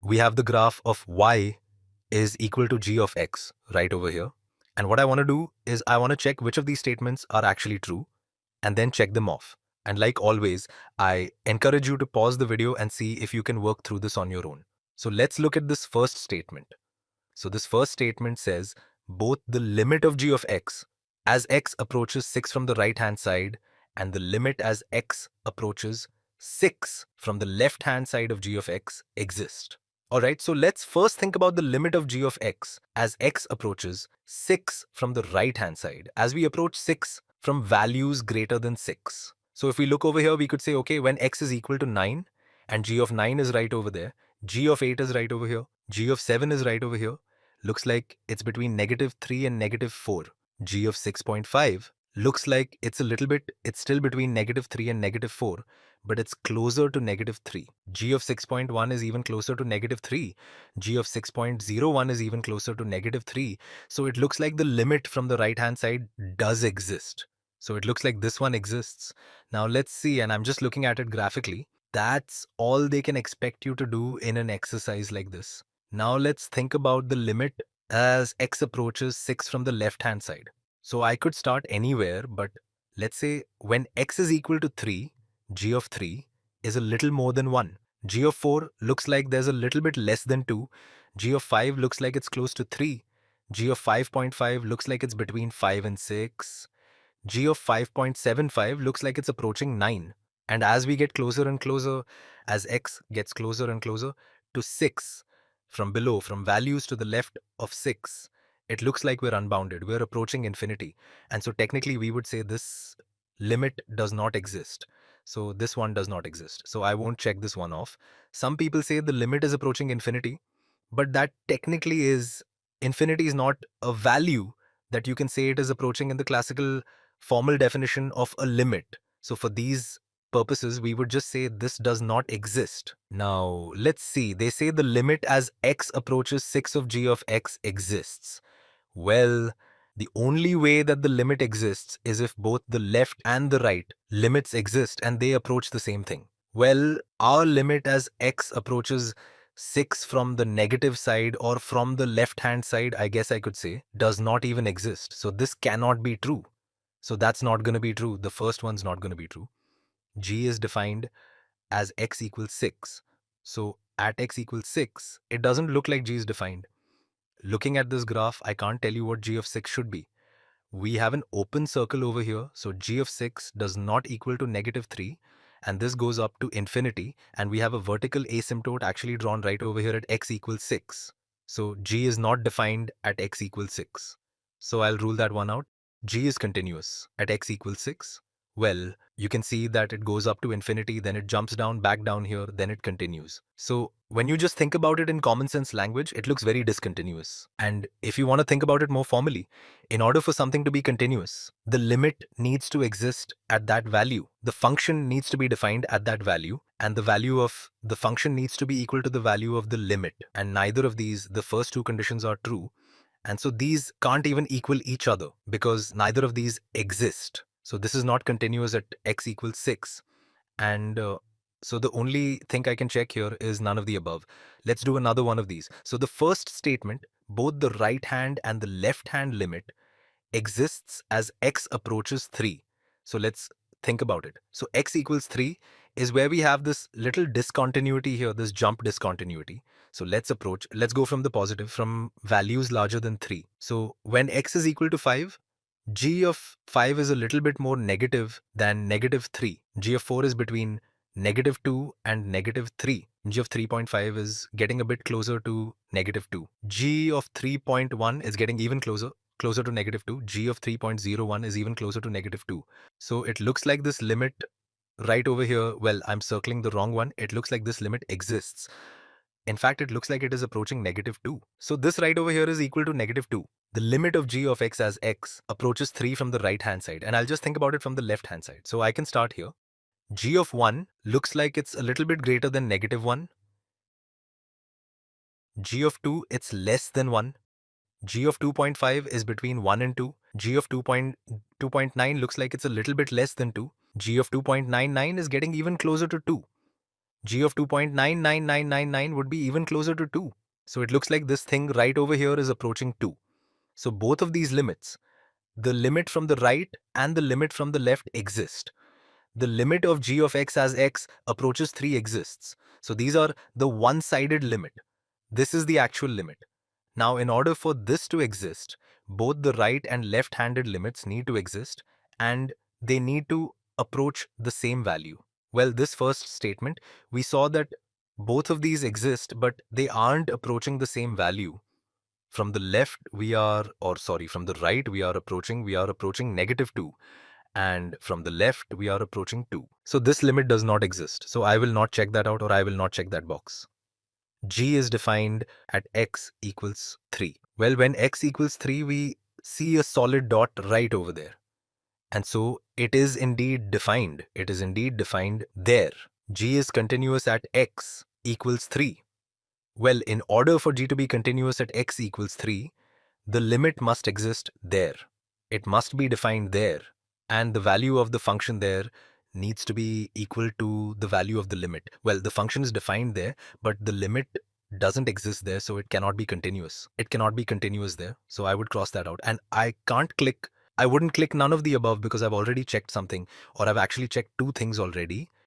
we have the graph of y is equal to g of x right over here. And what I want to do is I want to check which of these statements are actually true and then check them off. And like always, I encourage you to pause the video and see if you can work through this on your own. So let's look at this first statement. So this first statement says both the limit of g of x as x approaches 6 from the right hand side and the limit as x approaches 6 from the left hand side of g of x exist. Alright, so let's first think about the limit of g of x as x approaches 6 from the right hand side, as we approach 6 from values greater than 6. So if we look over here, we could say, okay, when x is equal to 9 and g of 9 is right over there, g of 8 is right over here, g of 7 is right over here, looks like it's between -3 and -4. G of 6.5 looks like it's still between -3 and -4, but it's closer to -3. G of 6.1 is even closer to -3. G of 6.01 is even closer to -3. So it looks like the limit from the right hand side does exist. So it looks like this one exists. Now let's see, and I'm just looking at it graphically. That's all they can expect you to do in an exercise like this. Now let's think about the limit as x approaches 6 from the left hand side. So I could start anywhere, but let's say when x is equal to 3, g of 3 is a little more than 1. G of 4 looks like there's a little bit less than 2. G of 5 looks like it's close to 3. G of 5.5 looks like it's between 5 and 6. G of 5.75 looks like it's approaching 9. And as we get closer and closer, as x gets closer and closer to 6, from below, from values to the left of 6, it looks like we're unbounded. We're approaching infinity. And so technically we would say this limit does not exist. So this one does not exist. So I won't check this one off. Some people say the limit is approaching infinity, but that technically is, infinity is not a value that you can say it is approaching in the classical formal definition of a limit. So for these purposes, we would just say this does not exist. Now, let's see. They say the limit as x approaches 6 of g of x exists. Well, the only way that the limit exists is if both the left and the right limits exist and they approach the same thing. Well, our limit as x approaches 6 from the negative side or from the left hand side, I guess I could say, does not even exist. So this cannot be true. So that's not going to be true. The first one's not going to be true. G is defined as x equals 6. So at x equals 6, it doesn't look like G is defined. Looking at this graph, I can't tell you what G of 6 should be. We have an open circle over here, so G of 6 does not equal to -3, and this goes up to infinity, and we have a vertical asymptote actually drawn right over here at x equals 6. So G is not defined at x equals 6. So I'll rule that one out. G is continuous at x equals 6. Well, you can see that it goes up to infinity, then it jumps down, back down here, then it continues. So when you just think about it in common sense language, it looks very discontinuous. And if you want to think about it more formally, in order for something to be continuous, the limit needs to exist at that value. The function needs to be defined at that value, and the value of the function needs to be equal to the value of the limit. And neither of these, the first two conditions, are true. And so these can't even equal each other because neither of these exist. So this is not continuous at x equals 6. And so the only thing I can check here is none of the above. Let's do another one of these. So the first statement, both the right hand and the left hand limit exists as x approaches 3. So let's think about it. So x equals 3 is where we have this little discontinuity here, this jump discontinuity. So let's go from the positive, from values larger than 3. So when x is equal to 5, G of 5 is a little bit more negative than -3. G of 4 is between -2 and -3. G of 3.5 is getting a bit closer to -2. G of 3.1 is getting even closer to -2. G of 3.01 is even closer to -2. So it looks like this limit right over here, well, I'm circling the wrong one. It looks like this limit exists. In fact, it looks like it is approaching -2. So this right over here is equal to -2. The limit of g of x as x approaches 3 from the right hand side. And I'll just think about it from the left hand side. So I can start here. G of 1 looks like it's a little bit greater than -1. G of 2, it's less than 1. G of 2.5 is between 1 and 2. G of 2.9 looks like it's a little bit less than 2. G of 2.99 is getting even closer to 2. G of 2.99999 would be even closer to 2. So it looks like this thing right over here is approaching 2. So both of these limits, the limit from the right and the limit from the left, exist. The limit of g of x as x approaches 3 exists. So these are the one-sided limit. This is the actual limit. Now, in order for this to exist, both the right and left-handed limits need to exist, and they need to approach the same value. Well, this first statement, we saw that both of these exist, but they aren't approaching the same value. From the left, from the right, we are approaching -2. And from the left, we are approaching 2. So this limit does not exist. So I will not check that out, or I will not check that box. G is defined at x equals 3. Well, when x equals 3, we see a solid dot right over there. And so it is indeed defined. It is indeed defined there. G is continuous at x equals 3. Well, in order for G to be continuous at x equals 3, the limit must exist there. It must be defined there. And the value of the function there needs to be equal to the value of the limit. Well, the function is defined there, but the limit doesn't exist there, so it cannot be continuous. It cannot be continuous there, so I would cross that out. And I wouldn't click none of the above because I've already checked something, or I've actually checked two things already.